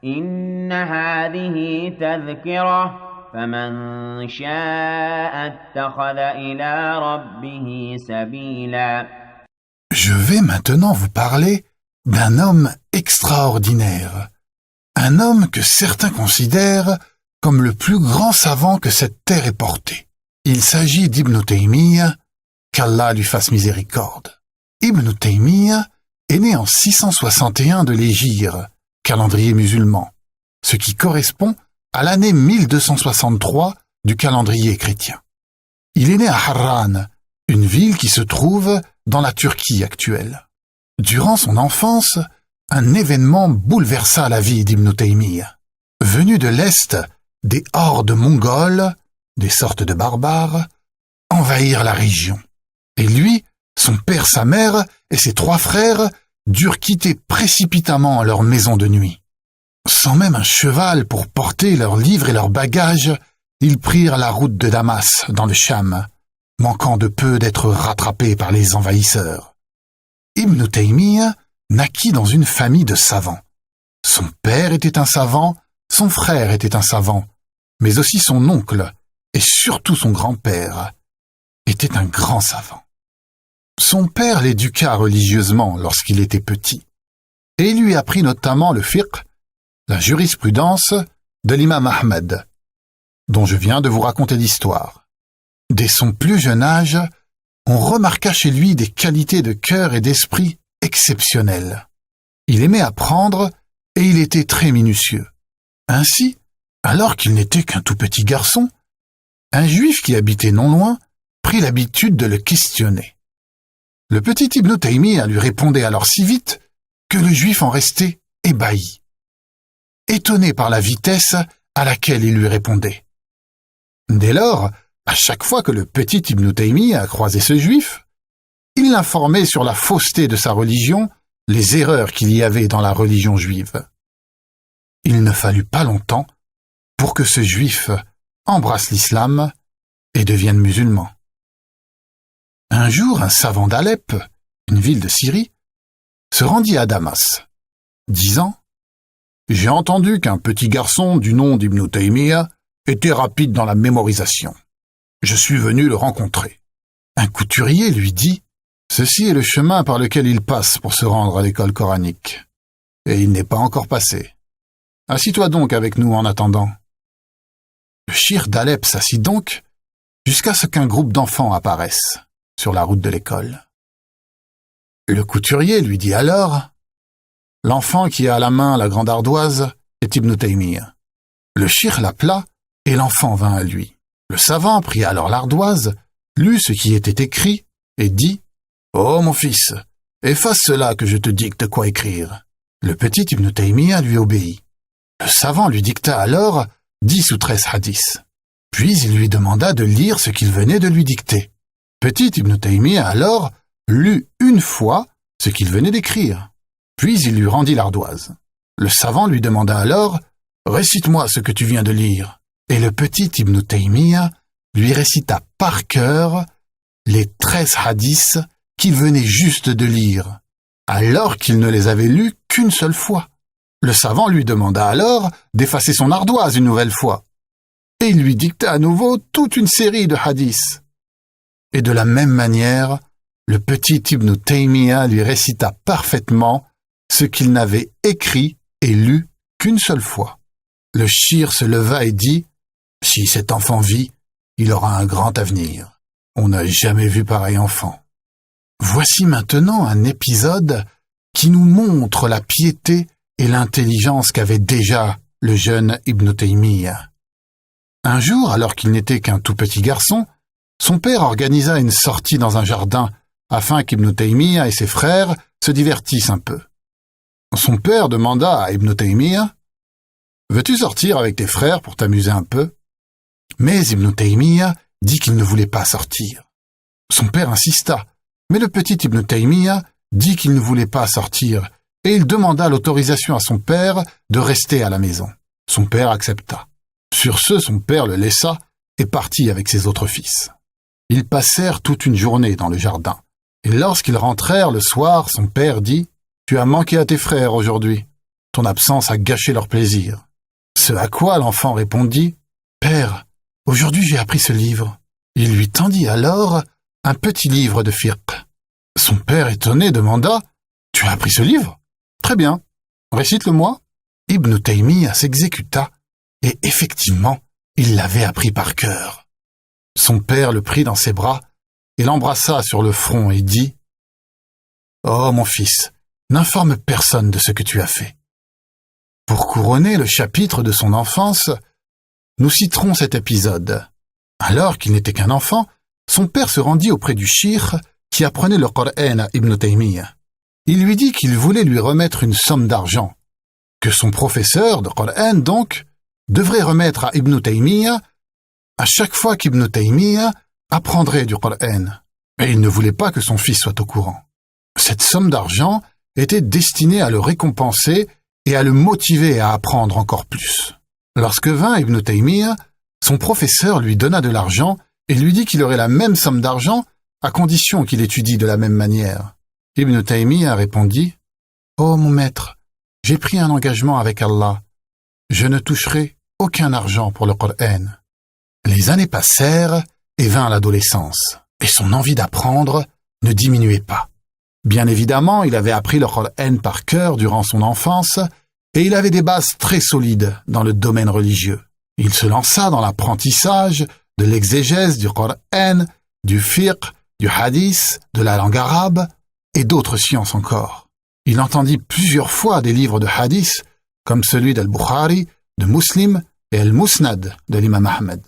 إن هذه تذكرة فمن شاء اتخذ إلى ربه سبيلا. Je vais maintenant vous parler d'un homme extraordinaire, un homme que certains considèrent comme le plus grand savant que cette terre ait porté. Il s'agit d'Ibn Taymiyyah, qu'Allah lui fasse miséricorde. Ibn Taymiyyah est né en 661 de l'Hégire, calendrier musulman, ce qui correspond à l'année 1263 du calendrier chrétien. Il est né à Harran, une ville qui se trouve dans la Turquie actuelle. Durant son enfance, un événement bouleversa la vie d'Ibn Taymiyyah. Venu de l'Est, des hordes mongoles, des sortes de barbares, envahirent la région. Et lui, son père, sa mère et ses 3 frères durent quitter précipitamment leur maison de nuit. Sans même un cheval pour porter leurs livres et leurs bagages, ils prirent la route de Damas, dans le Cham, manquant de peu d'être rattrapés par les envahisseurs. Ibn Taymiyyah naquit dans une famille de savants. Son père était un savant, son frère était un savant, mais aussi son oncle, et surtout son grand-père, était un grand savant. Son père l'éduqua religieusement lorsqu'il était petit, et lui apprit notamment le fiqh, la jurisprudence de l'imam Ahmed, dont je viens de vous raconter l'histoire. Dès son plus jeune âge, on remarqua chez lui des qualités de cœur et d'esprit exceptionnelles. Il aimait apprendre et il était très minutieux. Ainsi, alors qu'il n'était qu'un tout petit garçon, un juif qui habitait non loin prit l'habitude de le questionner. Le petit Ibn Taymiyyah lui répondait alors si vite que le juif en restait ébahi, étonné par la vitesse à laquelle il lui répondait. Dès lors, à chaque fois que le petit Ibn Taymiyyah croisait ce juif, il l'informait sur la fausseté de sa religion, les erreurs qu'il y avait dans la religion juive. Il ne fallut pas longtemps pour que ce juif embrasse l'islam et devienne musulman. Un jour, un savant d'Alep, une ville de Syrie, se rendit à Damas, disant « J'ai entendu qu'un petit garçon du nom d'Ibn Taymiyyah était rapide dans la mémorisation. Je suis venu le rencontrer. » Un couturier lui dit « Ceci est le chemin par lequel il passe pour se rendre à l'école coranique. Et il n'est pas encore passé. Assis-toi donc avec nous en attendant. » Le shir d'Alep s'assit donc jusqu'à ce qu'un groupe d'enfants apparaisse sur la route de l'école. Le couturier lui dit alors « L'enfant qui a à la main la grande ardoise est Ibn Taymiyyah. » Le shir l'appela et l'enfant vint à lui. Le savant prit alors l'ardoise, lut ce qui était écrit et dit « Oh mon fils, efface cela que je te dicte quoi écrire. » Le petit Ibn Taymiyyah lui obéit. Le savant lui dicta alors 10 ou 13 hadiths. Puis il lui demanda de lire ce qu'il venait de lui dicter. Petit Ibn Taymiyyah alors lut une fois ce qu'il venait d'écrire. Puis il lui rendit l'ardoise. Le savant lui demanda alors « Récite-moi ce que tu viens de lire. » Et le petit Ibn Taymiyyah lui récita par cœur les 13 hadiths qu'il venait juste de lire, alors qu'il ne les avait lus qu'une seule fois. Le savant lui demanda alors d'effacer son ardoise une nouvelle fois, et il lui dicta à nouveau toute une série de hadiths. Et de la même manière, le petit Ibn Taymiyyah lui récita parfaitement ce qu'il n'avait écrit et lu qu'une seule fois. Le shir se leva et dit « Si cet enfant vit, il aura un grand avenir. On n'a jamais vu pareil enfant. » Voici maintenant un épisode qui nous montre la piété et l'intelligence qu'avait déjà le jeune Ibn Taymiyyah. Un jour, alors qu'il n'était qu'un tout petit garçon, son père organisa une sortie dans un jardin afin qu'Ibn Taymiyyah et ses frères se divertissent un peu. Son père demanda à Ibn Taymiyyah « Veux-tu sortir avec tes frères pour t'amuser un peu ?» Mais Ibn Taymiyyah dit qu'il ne voulait pas sortir. Son père insista, mais le petit Ibn Taymiyyah dit qu'il ne voulait pas sortir et il demanda l'autorisation à son père de rester à la maison. Son père accepta. Sur ce, son père le laissa et partit avec ses autres fils. Ils passèrent toute une journée dans le jardin. Et lorsqu'ils rentrèrent le soir, son père dit « Tu as manqué à tes frères aujourd'hui. ton absence a gâché leur plaisir. » Ce à quoi l'enfant répondit, « Père, aujourd'hui j'ai appris ce livre. » Il lui tendit alors un petit livre de fiqh. Son père, étonné, demanda, « Tu as appris ce livre? Très bien, récite-le-moi. » Ibn Taymiyya s'exécuta, et effectivement, il l'avait appris par cœur. Son père le prit dans ses bras et l'embrassa sur le front et dit, « Oh mon fils, n'informe personne de ce que tu as fait. » Pour couronner le chapitre de son enfance, nous citerons cet épisode. Alors qu'il n'était qu'un enfant, son père se rendit auprès du cheikh qui apprenait le Coran à Ibn Taymiyya. Il lui dit qu'il voulait lui remettre une somme d'argent, que son professeur de Coran, donc, devrait remettre à Ibn Taymiyya à chaque fois qu'Ibn Taymiyya apprendrait du Coran, et il ne voulait pas que son fils soit au courant. Cette somme d'argent était destinée à le récompenser et à le motiver à apprendre encore plus. Lorsque vint Ibn Taymiyya, son professeur lui donna de l'argent et lui dit qu'il aurait la même somme d'argent à condition qu'il étudie de la même manière. Ibn Taymiyya répondit, « Oh mon maître, j'ai pris un engagement avec Allah. Je ne toucherai aucun argent pour le Coran. » Les années passèrent et vint l'adolescence, et son envie d'apprendre ne diminuait pas. Bien évidemment, il avait appris le Coran par cœur durant son enfance, et il avait des bases très solides dans le domaine religieux. Il se lança dans l'apprentissage de l'exégèse du Coran, du fiqh, du hadith, de la langue arabe et d'autres sciences encore. Il entendit plusieurs fois des livres de hadith, comme celui d'Al-Bukhari, de Muslim et Al-Musnad de l'imam Ahmed.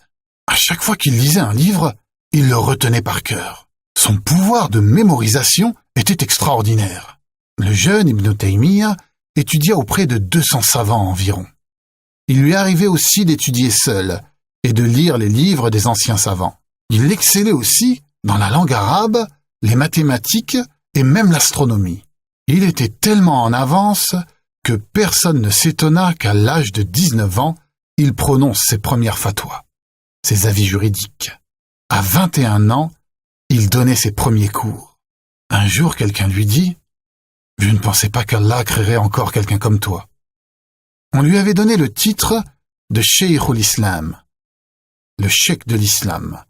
À chaque fois qu'il lisait un livre, il le retenait par cœur. Son pouvoir de mémorisation était extraordinaire. Le jeune Ibn Taymiyya étudia auprès de 200 savants environ. Il lui arrivait aussi d'étudier seul et de lire les livres des anciens savants. Il excellait aussi dans la langue arabe, les mathématiques et même l'astronomie. Il était tellement en avance que personne ne s'étonna qu'à l'âge de 19 ans, il prononce ses premières fatwas, ses avis juridiques. À 21 ans, il donnait ses premiers cours. Un jour, quelqu'un lui dit « Je ne pensais pas qu'Allah créerait encore quelqu'un comme toi. » On lui avait donné le titre de Cheikh l'Islam, le cheikh de l'islam,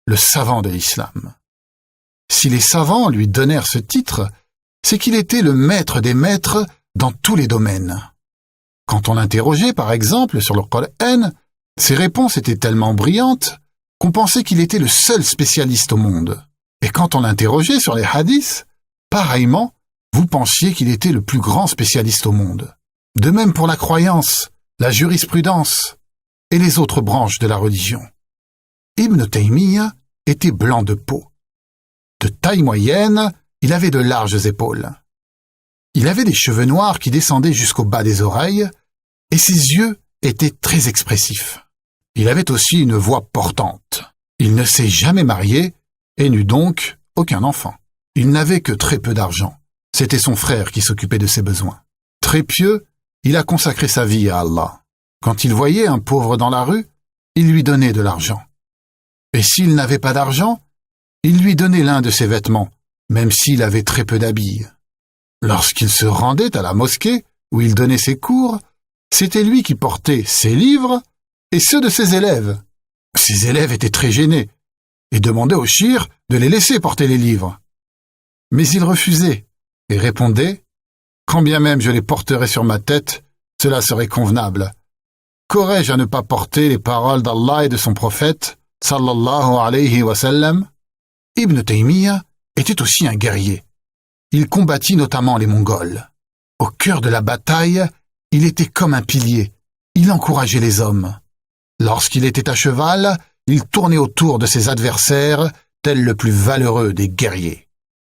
le savant de l'islam. Si les savants lui donnèrent ce titre, c'est qu'il était le maître des maîtres dans tous les domaines. Quand on l'interrogeait, par exemple, sur le Coran, ses réponses étaient tellement brillantes qu'on pensait qu'il était le seul spécialiste au monde. Et quand on l'interrogeait sur les hadiths, pareillement, vous pensiez qu'il était le plus grand spécialiste au monde. De même pour la croyance, la jurisprudence et les autres branches de la religion. Ibn Taymiyya était blanc de peau. De taille moyenne, il avait de larges épaules. Il avait des cheveux noirs qui descendaient jusqu'au bas des oreilles, et ses yeux étaient très expressifs. Il avait aussi une voix portante. Il ne s'est jamais marié et n'eut donc aucun enfant. Il n'avait que très peu d'argent. C'était son frère qui s'occupait de ses besoins. Très pieux, il a consacré sa vie à Allah. Quand il voyait un pauvre dans la rue, il lui donnait de l'argent. Et s'il n'avait pas d'argent, il lui donnait l'un de ses vêtements, même s'il avait très peu d'habits. Lorsqu'il se rendait à la mosquée, où il donnait ses cours, c'était lui qui portait ses livres et ceux de ses élèves. Ses élèves étaient très gênés et demandaient au cheikh de les laisser porter les livres. Mais il refusait et répondait « Quand bien même je les porterais sur ma tête, cela serait convenable. Qu'aurais-je à ne pas porter les paroles d'Allah et de son prophète, sallallahu alayhi wa sallam ?» Ibn Taymiyya était aussi un guerrier. Il combattit notamment les Mongols. Au cœur de la bataille, il était comme un pilier. Il encourageait les hommes. Lorsqu'il était à cheval, il tournait autour de ses adversaires, tel le plus valeureux des guerriers.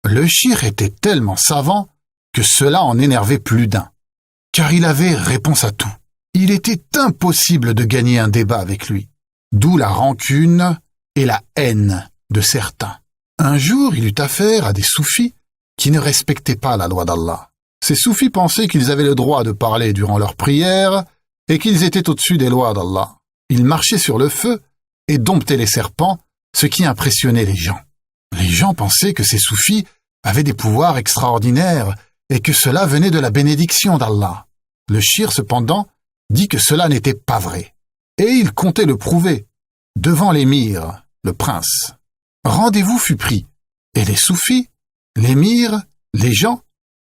Le cheikh était tellement savant que cela en énervait plus d'un, car il avait réponse à tout. Il était impossible de gagner un débat avec lui, d'où la rancune et la haine de certains. Un jour, il eut affaire à des soufis qui ne respectaient pas la loi d'Allah. Ces soufis pensaient qu'ils avaient le droit de parler durant leurs prières et qu'ils étaient au-dessus des lois d'Allah. Ils marchaient sur le feu et domptaient les serpents, ce qui impressionnait les gens. Les gens pensaient que ces soufis avaient des pouvoirs extraordinaires et que cela venait de la bénédiction d'Allah. Le shir, cependant, dit que cela n'était pas vrai, et il comptait le prouver, devant l'émir, le prince. Rendez-vous fut pris, et les soufis, l'émir, les gens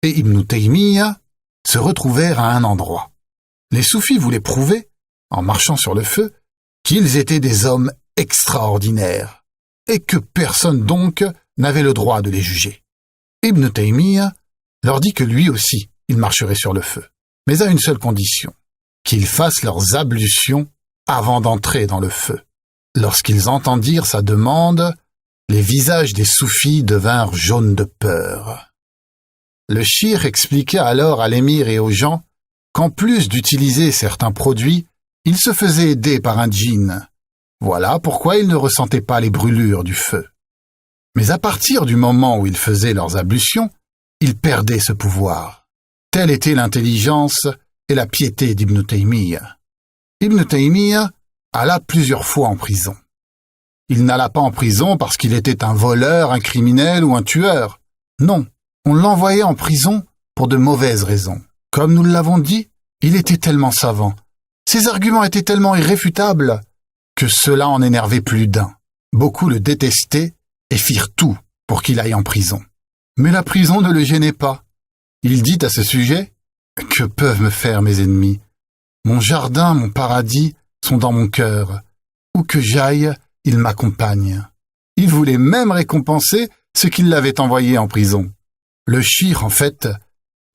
et Ibn Taymiyya se retrouvèrent à un endroit. Les soufis voulaient prouver, en marchant sur le feu, qu'ils étaient des hommes extraordinaires, et que personne donc n'avait le droit de les juger. Ibn Taymiyya leur dit que lui aussi, il marcherait sur le feu, mais à une seule condition, qu'ils fassent leurs ablutions avant d'entrer dans le feu. Lorsqu'ils entendirent sa demande, les visages des soufis devinrent jaunes de peur. Le shir expliqua alors à l'émir et aux gens qu'en plus d'utiliser certains produits, il se faisait aider par un djinn. Voilà pourquoi ils ne ressentaient pas les brûlures du feu. Mais à partir du moment où ils faisaient leurs ablutions, ils perdaient ce pouvoir. Telle était l'intelligence et la piété d'Ibn Taymiyya. Ibn Taymiyya alla plusieurs fois en prison. Il n'alla pas en prison parce qu'il était un voleur, un criminel ou un tueur. Non, on l'envoyait en prison pour de mauvaises raisons. Comme nous l'avons dit, il était tellement savant. Ses arguments étaient tellement irréfutables que cela en énervait plus d'un. Beaucoup le détestaient et firent tout pour qu'il aille en prison. Mais la prison ne le gênait pas. Il dit à ce sujet « Que peuvent me faire mes ennemis? Mon jardin, mon paradis sont dans mon cœur. Où que j'aille, ils m'accompagnent. » Il voulait même récompenser ceux qui l'avaient envoyé en prison. Le shir, en fait,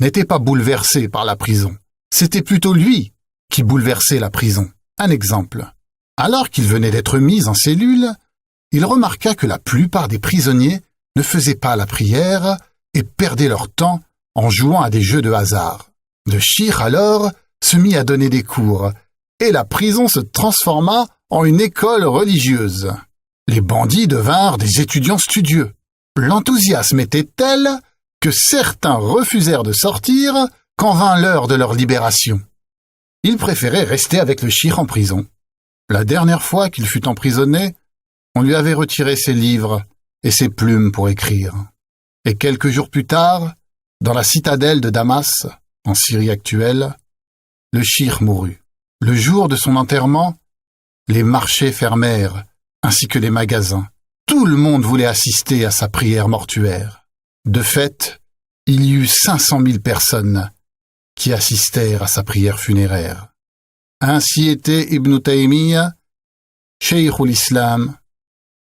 n'était pas bouleversé par la prison. C'était plutôt lui qui bouleversait la prison. Un exemple. Alors qu'il venait d'être mis en cellule, il remarqua que la plupart des prisonniers ne faisaient pas la prière et perdaient leur temps en jouant à des jeux de hasard. Le shir, alors, se mit à donner des cours, et la prison se transforma en une école religieuse. Les bandits devinrent des étudiants studieux. L'enthousiasme était tel que certains refusèrent de sortir quand vint l'heure de leur libération. Ils préféraient rester avec le shir en prison. La dernière fois qu'il fut emprisonné, on lui avait retiré ses livres et ses plumes pour écrire. Et quelques jours plus tard, dans la citadelle de Damas, en Syrie actuelle, le shir mourut. Le jour de son enterrement, les marchés fermèrent, ainsi que les magasins. Tout le monde voulait assister à sa prière mortuaire. De fait, il y eut 500 000 personnes qui assistèrent à sa prière funéraire. Ainsi était Ibn Taymiyya, Cheikhoul Islam,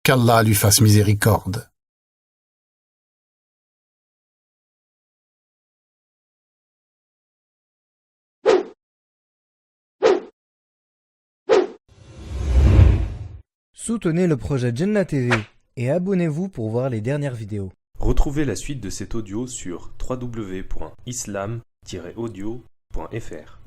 qu'Allah lui fasse miséricorde. Soutenez le projet Jannah TV et abonnez-vous pour voir les dernières vidéos. Retrouvez la suite de cet audio sur www.islam-audio.fr.